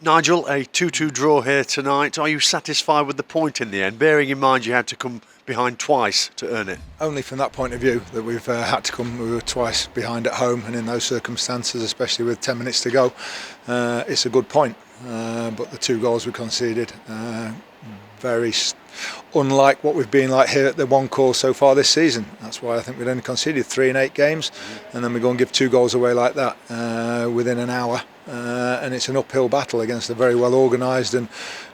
Nigel, a 2-2 draw here tonight. Are you satisfied with the point in the end, bearing in mind you had to come behind twice to earn it? Only from that point of view that we've had to come. We were twice behind at home, and in those circumstances, especially with 10 minutes to go, it's a good point. But the 2 goals we conceded, very unlike what we've been like here at the One Call so far this season. That's why I think we've only conceded 3 in 8 games, and then we go and give 2 goals away like that within an hour. And it's an uphill battle against a very well organised and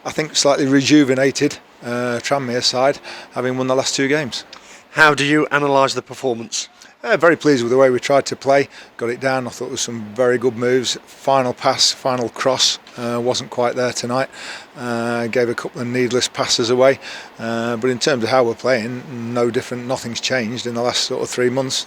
I think slightly rejuvenated Tranmere side, having won the last 2 games. How do you analyse the performance? Very pleased with the way we tried to play, got it down. I thought there was some very good moves. Final pass, final cross wasn't quite there tonight. Gave a couple of needless passes away. But in terms of how we're playing, no different, nothing's changed in the last sort of 3 months.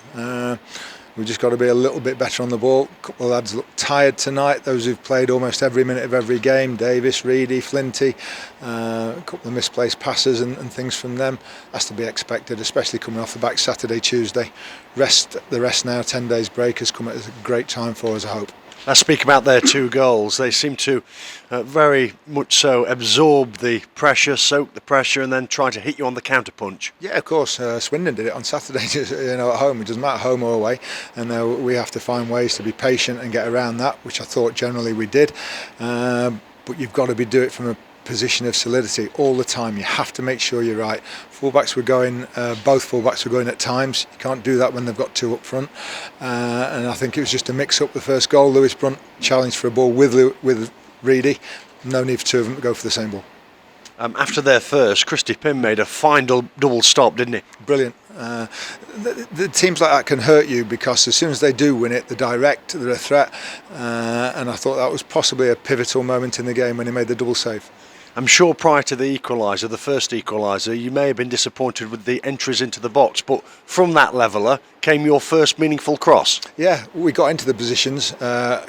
We've just got to be a little bit better on the ball. A couple of lads look tired tonight, those who've played almost every minute of every game. Davis, Reedy, Flinty, a couple of misplaced passes and things from them. That's to be expected, especially coming off the back Saturday, Tuesday. The rest now, 10 days break has come at a great time for us, I hope. Let's speak about their 2 goals. They seem to very much so absorb the pressure, soak the pressure, and then try to hit you on the counter punch. Yeah, of course. Swindon did it on Saturday. At home. It doesn't matter home or away, and we have to find ways to be patient and get around that, which I thought generally we did. But you've got to do it from a position of solidity all the time. You have to make sure you're right. Fullbacks were going, both fullbacks were going at times. You can't do that when they've got 2 up front. And I think it was just a mix-up. The first goal, Lewis Brunt challenged for a ball with Reedy. No need for 2 of them to go for the same ball. After their first, Christy Pye made a fine double stop, didn't he? Brilliant. The teams like that can hurt you because as soon as they do win it, they're direct, they're a threat. And I thought that was possibly a pivotal moment in the game when he made the double save. I'm sure prior to the equaliser, the first equaliser, you may have been disappointed with the entries into the box, but from that leveller came your first meaningful cross. Yeah, we got into the positions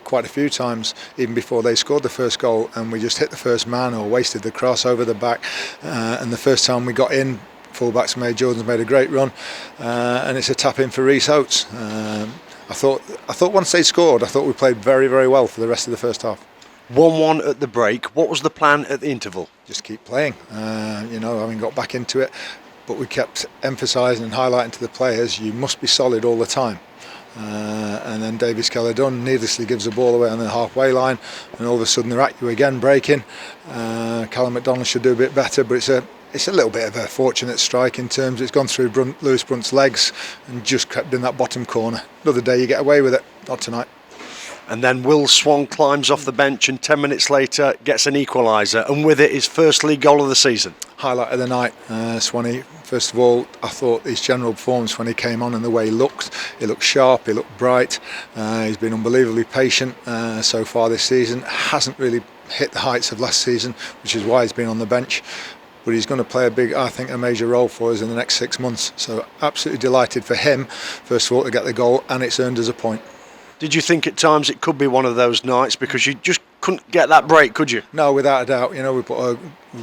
quite a few times, even before they scored the first goal, and we just hit the first man or wasted the cross over the back. And the first time we got in, fullbacks Jordan's made a great run, and it's a tap in for Rhys Oates. I thought once they scored, I thought we played very, very well for the rest of the first half. 1-1 at the break. What was the plan at the interval? Just keep playing, having got back into it, but we kept emphasising and highlighting to the players, you must be solid all the time. And then Davis Keller-Dunn needlessly gives the ball away on the halfway line, and all of a sudden they're at you again breaking. Callum McDonald should do a bit better, but it's a little bit of a fortunate strike in terms it's gone through Lewis Brunt's legs and just crept in that bottom corner. Another day you get away with it, not tonight. And then Will Swang climbs off the bench and 10 minutes later gets an equaliser, and with it his first league goal of the season. Highlight of the night, Swanee. First of all, I thought his general performance when he came on and the way he looked sharp, he looked bright. He's been unbelievably patient so far this season. Hasn't really hit the heights of last season, which is why he's been on the bench. But he's going to play a major role for us in the next 6 months. So absolutely delighted for him, first of all, to get the goal, and it's earned us a point. Did you think at times it could be one of those nights because you just couldn't get that break, could you? No, without a doubt. We put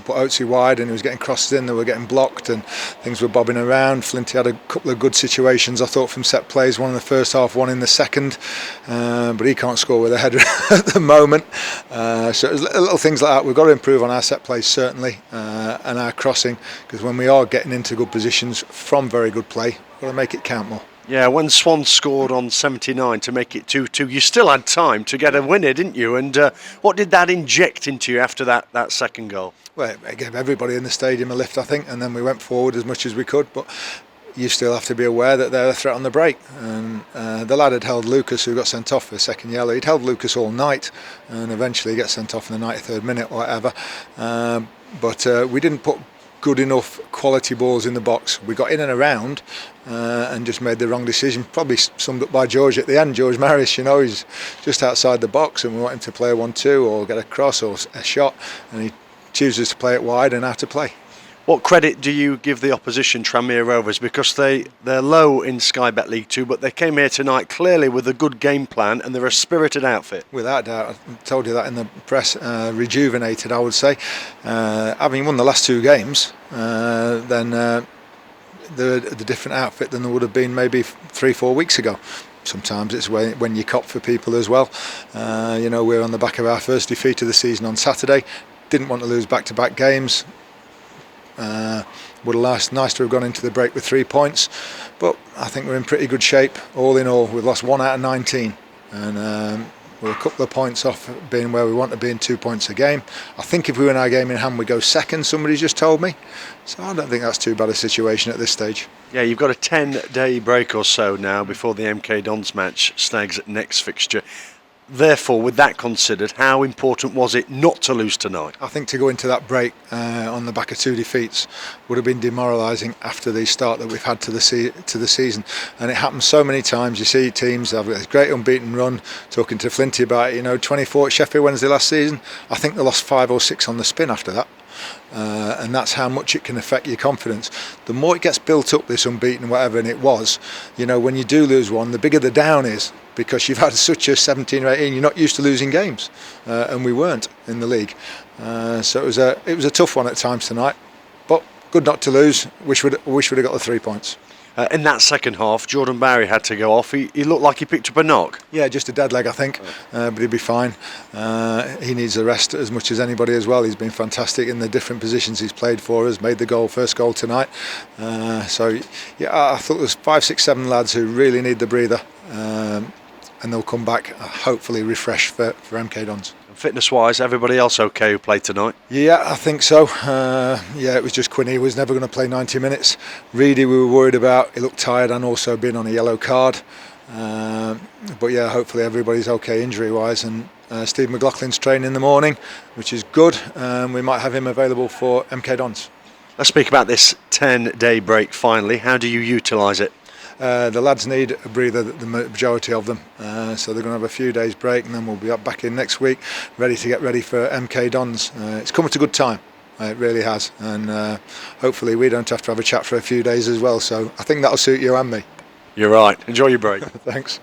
Oatesy wide and he was getting crosses in, they were getting blocked and things were bobbing around. Flinty had a couple of good situations, I thought, from set plays, one in the first half, one in the second, but he can't score with a header at the moment. So it was little things like that. We've got to improve on our set plays, certainly, and our crossing, because when we are getting into good positions from very good play, we've got to make it count more. Yeah, when Swan scored on 79 to make it 2-2, you still had time to get a winner, didn't you? And what did that inject into you after that second goal? Well, it gave everybody in the stadium a lift, I think, and then we went forward as much as we could, but you still have to be aware that they're a threat on the break. And the lad had held Lucas, who got sent off for a second yellow. He'd held Lucas all night, and eventually he gets sent off in the 93rd minute or whatever. But we didn't put good enough quality balls in the box. We got in and around and just made the wrong decision. Probably summed up by George at the end. George Maris, he's just outside the box and we want him to play a 1-2 or get a cross or a shot, and he chooses to play it wide and out to play. What credit do you give the opposition, Tranmere Rovers? Because they're low in Sky Bet League 2, but they came here tonight clearly with a good game plan and they're a spirited outfit. Without doubt, I told you that in the press, rejuvenated, I would say. Having won the last 2 games, then they're a different outfit than they would have been maybe 3-4 weeks ago. sometimes it's when you cop for people as well. We're on the back of our first defeat of the season on Saturday. Didn't want to lose back-to-back games. Would have nice to have gone into the break with 3 points, but I think we're in pretty good shape. All in all, we've lost 1 out of 19, and we're a couple of points off being where we want to be in 2 points a game. I think if we win our game in hand, we go second, somebody just told me. So I don't think that's too bad a situation at this stage. Yeah, you've got a 10-day break or so now before the MK Dons match, Stag's next fixture. Therefore, with that considered, how important was it not to lose tonight? I think to go into that break on the back of 2 defeats would have been demoralising after the start that we've had to the season. And it happens so many times. You see teams have a great unbeaten run. Talking to Flinty about it, 24 at Sheffield Wednesday last season. I think they lost 5 or 6 on the spin after that. And that's how much it can affect your confidence. The more it gets built up, this unbeaten whatever, and it was, when you do lose one, the bigger the down is, because you've had such a 17 or 18, you're not used to losing games, and we weren't in the league. So it was a tough one at times tonight, but good not to lose. Wish we'd have got the 3 points. In that second half, Jordan Barry had to go off. He looked like he picked up a knock. Yeah, just a dead leg, I think, but he'll be fine. He needs a rest as much as anybody as well. He's been fantastic in the different positions he's played for us, made the first goal tonight. I thought there's 5, 6, 7 lads who really need the breather, and they'll come back hopefully refreshed for MK Dons. Fitness-wise, everybody else okay who played tonight? Yeah, I think so. It was just Quinn. He was never going to play 90 minutes. Reedy we were worried about. He looked tired and also been on a yellow card. But yeah, hopefully everybody's okay injury-wise. And Steve McLaughlin's training in the morning, which is good. We might have him available for MK Dons. Let's speak about this 10-day break finally. How do you utilise it? The lads need a breather, the majority of them, so they're going to have a few days break, and then we'll be back in next week ready to get ready for MK Dons. It's come at a good time, it really has, and hopefully we don't have to have a chat for a few days as well, so I think that'll suit you and me. You're right. Enjoy your break. Thanks.